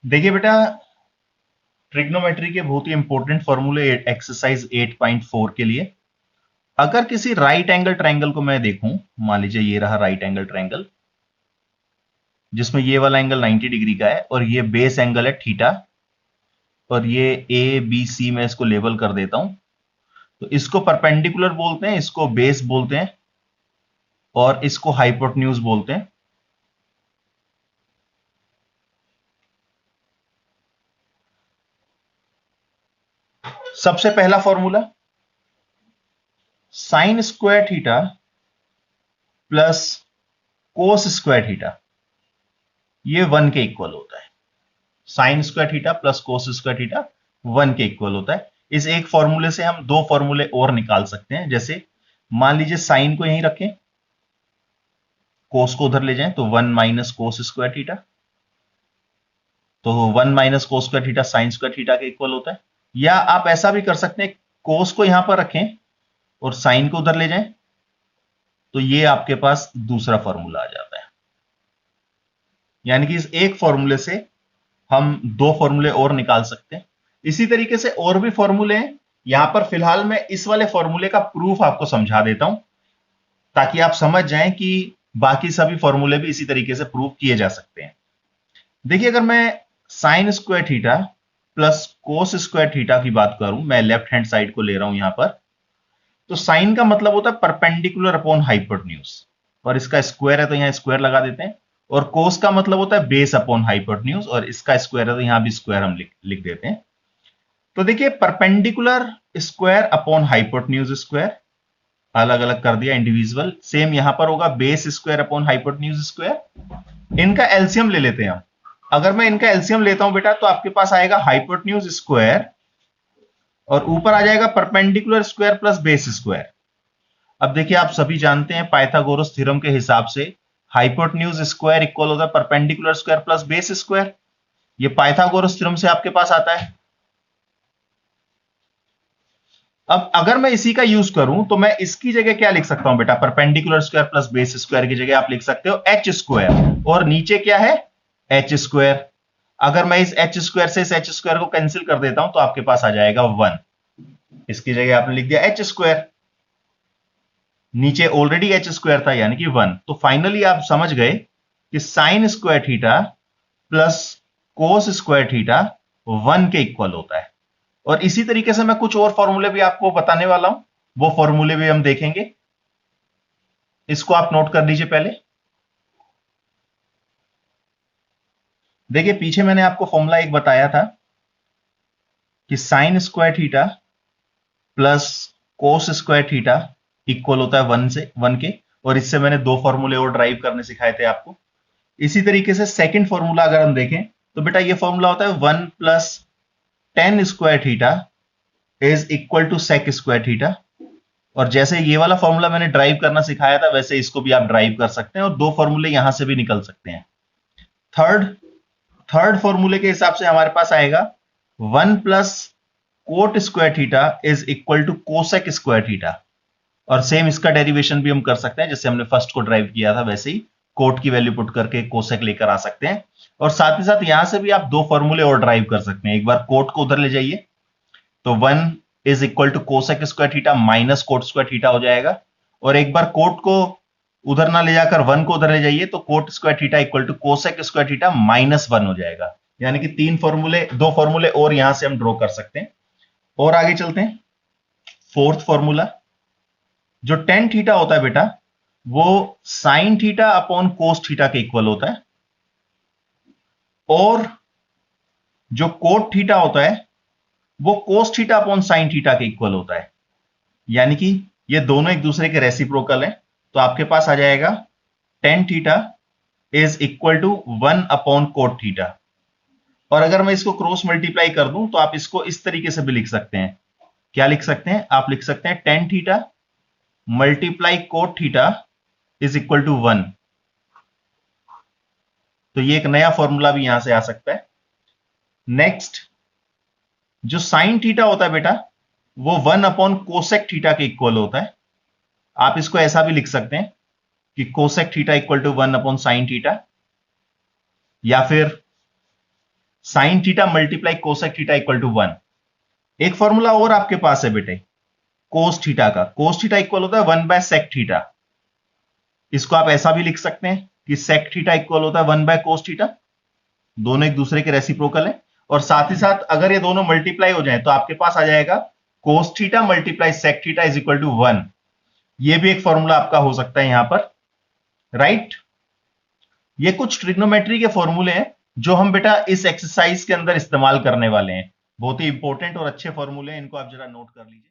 देखिए बेटा, ट्रिग्नोमेट्री के बहुत ही इंपॉर्टेंट फॉर्मूले एक्सरसाइज 8.4 के लिए। अगर किसी राइट एंगल ट्रायंगल को मैं देखूं, मान लीजिए ये रहा राइट एंगल ट्रायंगल, जिसमें ये वाला एंगल 90 डिग्री का है और ये बेस एंगल है थीटा, और ये ए बी सी मैं इसको लेबल कर देता हूं। तो इसको परपेंडिकुलर बोलते हैं, इसको बेस बोलते हैं, और इसको हाइपोटेन्यूज बोलते हैं। सबसे पहला formula, sine square theta plus cos square theta, ये 1 के इक्वल होता है। Sine square theta plus cos square theta 1 के इक्वल होता है। इस एक फॉर्मूले से हम दो फॉर्मूले और निकाल सकते हैं। जैसे मान लीजिए साइन को यहीं रखें, कोस को उधर ले जाएं, तो 1 माइनस कोस स्क्वायर थीटा, तो 1 minus cos square theta sine square theta के इक्वल होता है। या आप ऐसा भी कर सकते हैं, कोस को यहां पर रखें और साइन को उधर ले जाएं, तो ये आपके पास दूसरा फॉर्मूला आ जाता है। यानी कि इस एक फॉर्मूले से हम दो फॉर्मूले और निकाल सकते हैं। इसी तरीके से और भी फॉर्मूले हैं। यहां पर फिलहाल मैं इस वाले फॉर्मूले का प्रूफ आपको समझा देता हूं, ताकि आप समझ जाएं कि बाकी सभी फॉर्मूले भी इसी तरीके से प्रूव किए जा सकते हैं। देखिए, अगर मैं sine square theta plus cos square theta की बात करूं, मैं लेफ्ट हैंड साइड को ले रहा हूं यहां पर, तो साइन का मतलब होता है परपेंडिकुलर अपॉन हाइपोटेन्यूज, और इसका स्क्वायर है तो यहां स्क्वायर लगा देते हैं। और कोस का मतलब होता है बेस अपॉन हाइपोटेन्यूज, और इसका स्क्वायर है तो यहां भी स्क्वायर हम लिख देते हैं। तो देखिए, perpendicular square upon hypotenuse square अलग अलग कर दिया इंडिविजुअल। सेम यहां पर होगा base square upon hypotenuse square. इनका एलसीएम ले लेते हैं हम। अगर मैं इनका एलसीएम लेता हूं बेटा, तो आपके पास आएगा हाइपोटेन्यूज स्क्वायर, और ऊपर आ जाएगा perpendicular square plus base square. अब देखिए, आप सभी जानते हैं पाइथागोरस थ्योरम के हिसाब से हाइपोटेन्यूज स्क्वायर इक्वल होता है perpendicular square plus base square. ये पाइथागोरस थ्योरम से आपके पास आता है। अब अगर मैं इसी का यूज करूं, तो मैं इसकी जगह क्या लिख सकता हूं बेटा? Perpendicular square plus base square की जगह आप लिख सकते हो एच स्क्वायर, और नीचे क्या है? H square. अगर मैं इस एच स्क्वायर से इस एच स्क्वायर को कैंसिल कर देता हूं, तो आपके पास आ जाएगा 1। इसकी जगह आपने लिख दिया एच स्क्वायर, नीचे ऑलरेडी एच स्क्वायर था यानी कि 1। तो फाइनली आप समझ गए कि sine square theta plus cos square theta 1 के इक्वल होता है। और इसी तरीके से मैं कुछ और फॉर्मूले भी आपको बताने वाला हूं, वो फॉर्मूले भी हम देखेंगे। इसको आप नोट कर लीजिए पहले। देखिए, पीछे मैंने आपको फॉर्मूला एक बताया था कि sine square theta plus cos square theta equal होता है 1 के, और इससे मैंने दो फॉर्मूले और ड्राइव करने सिखाए थे आपको। इसी तरीके से सेकंड फॉर्मूला अगर हम देखें, तो बेटा ये फॉर्मूला होता है 1 plus tan square theta is equal to sec square theta. और जैसे ये वाला फॉर्मूला मैंने ड्राइव करना सिखाया था, वैसे इसको भी आप ड्राइव कर सकते हैं, और दो फॉर्मूले यहां से भी निकल सकते हैं। थर्ड थर्ड फॉर्मूले के हिसाब से हमारे पास आएगा 1 plus cot square theta is equal to cosec square theta. और सेम इसका डेरिवेशन भी हम कर सकते हैं, जैसे हमने फर्स्ट को ड्राइव किया था, वैसे ही कोट की वैल्यू पुट करके कोसेक लेकर आ सकते हैं। और साथ ही साथ यहां से भी आप दो फॉर्मूले और ड्राइव कर सकते हैं। एक बार कोट को उधर ले जाइए, तो 1 is equal to cosec square theta minus cot square theta हो जाएगा। और एक बार कोट को उधर ना ले जाकर 1 को उधर ले जाइए, तो cot square theta equal to cosec square theta minus 1 हो जाएगा। यानी कि दो फॉर्मूले और यहां से हम ड्रॉ कर सकते हैं। और आगे चलते हैं। फोर्थ फॉर्मूला, जो टेन थीटा होता है बेटा, वो sine theta upon cos theta के इक्वल होता है, और जो कोट थीटा होता है वो cos theta upon sine theta के इक्वल होता है। यानी कि ये दोनों एक दूसरे के रेसिप्रोकल हैं। तो आपके पास आ जाएगा tan theta is equal to 1 upon cot theta. और अगर मैं इसको क्रॉस मल्टीप्लाई कर दूं, तो आप इसको इस तरीके से भी लिख सकते हैं। क्या लिख सकते हैं? आप लिख सकते हैं tan theta multiply cot theta is equal to 1। तो ये एक नया फॉर्मूला भी यहां से आ सकता है। नेक्स्ट, जो साइन थीटा होता है बेटा, वो 1 अपॉन कोसेक थीटा के इक्वल होता है। आप इसको ऐसा भी लिख सकते हैं कि cosec theta equal to 1 upon sine theta, या फिर sine theta multiply cosec theta equal to 1। एक फॉर्मूला और आपके पास है बेटे कोस थीटा का। कोस थीटा इक्वल होता है 1 बाय सेक थीटा। इसको आप ऐसा भी लिख सकते हैं कि सेक थीटा इक्वल होता है 1 बाय कोस थीटा। दोनों एक दूसरे के रेसिप्रोकल है। और साथ ही साथ अगर ये दोनों मल्टीप्लाई हो जाए तो आपके पास आ जाएगा cos theta multiply sec theta is equal to 1। ये भी एक फॉर्मूला आपका हो सकता है यहां पर, राइट। ये कुछ ट्रिग्नोमेट्री के फॉर्मूले हैं जो हम बेटा इस एक्सरसाइज के अंदर इस्तेमाल करने वाले हैं। बहुत ही इंपॉर्टेंट और अच्छे फॉर्मूले हैं, इनको आप जरा नोट कर लीजिए।